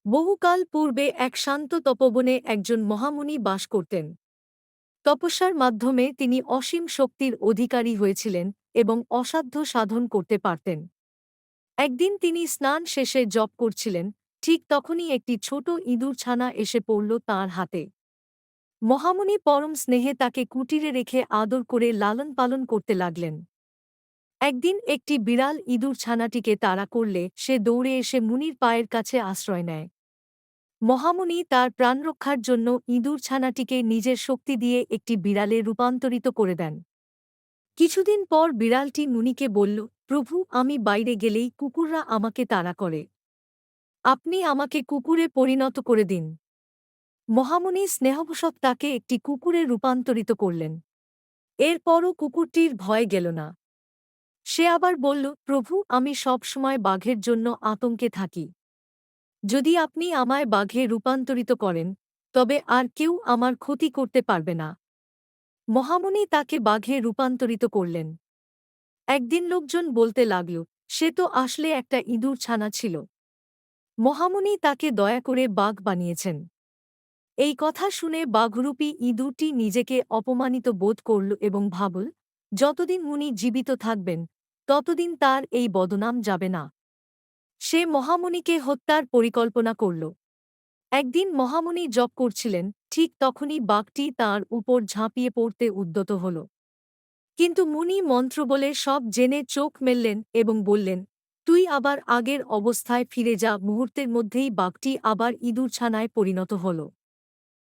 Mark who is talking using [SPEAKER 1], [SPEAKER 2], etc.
[SPEAKER 1] বহুকাল পূর্বে এক শান্ত তপবনে একজন মহামুনি বাস করতেন। তপস্যার মাধ্যমে তিনি অসীম শক্তির অধিকারী হয়েছিলেন এবং অসাধ্য সাধন করতে পারতেন। একদিন তিনি স্নান শেষে জপ করছিলেন, ঠিক তখনই একটি ছোট ইঁদুরছানা এসে পড়ল তাঁর হাতে। মহামুনি পরম স্নেহে তাকে কুটিরে রেখে আদর করে লালন পালন করতে লাগলেন। একদিন একটি বিড়াল ইঁদুরছানাটিকে তাড়া করলে সে দৌড়ে এসে মুনির পায়ের কাছে আশ্রয় নেয়। মহামুনি তার প্রাণরক্ষার জন্য ইঁদুরছানাটিকে নিজের শক্তি দিয়ে একটি বিড়ালে রূপান্তরিত করে দেন। কিছুদিন পর বিড়ালটি মুনিকে বলল, প্রভু, আমি বাইরে গেলেই কুকুররা আমাকে তাড়া করে। আপনি আমাকে কুকুরে পরিণত করে দিন। মহামুনি স্নেহবশত তাকে একটি কুকুরে রূপান্তরিত করলেন। এরপরও কুকুরটির ভয় গেল না। সে আবার বলল, প্রভু, আমি সব সময় বাঘের জন্য আতঙ্কে থাকি। যদি আপনি আমায় বাঘে রূপান্তরিত করেন, তবে আর কেউ আমার ক্ষতি করতে পারবে না। মহামুনি তাকে বাঘে রূপান্তরিত করলেন। একদিন লোকজন বলতে লাগল, সে তো আসলে একটা ইঁদুর ছানা ছিল। মহামুনি তাকে দয়া করে বাঘ বানিয়েছেন। এই কথা শুনে বাঘরূপী ইঁদুরটি নিজেকে অপমানিত বোধ করল এবং ভাবল, যতদিন মুনি জীবিত থাকবেন, ততদিন তার এই বদনাম যাবে না। সে মহামুনিকে হত্যার পরিকল্পনা করল। একদিন মহামুনি জপ করছিলেন, ঠিক তখনই বাঘটি তাঁর উপর ঝাঁপিয়ে পড়তে উদ্যত হল। কিন্তু মুনি মন্ত্র বলে সব জেনে চোখ মেললেন এবং বললেন, তুই আবার আগের অবস্থায় ফিরে যা। মুহূর্তের মধ্যেই বাঘটি আবার ইঁদুরছানায় পরিণত হল।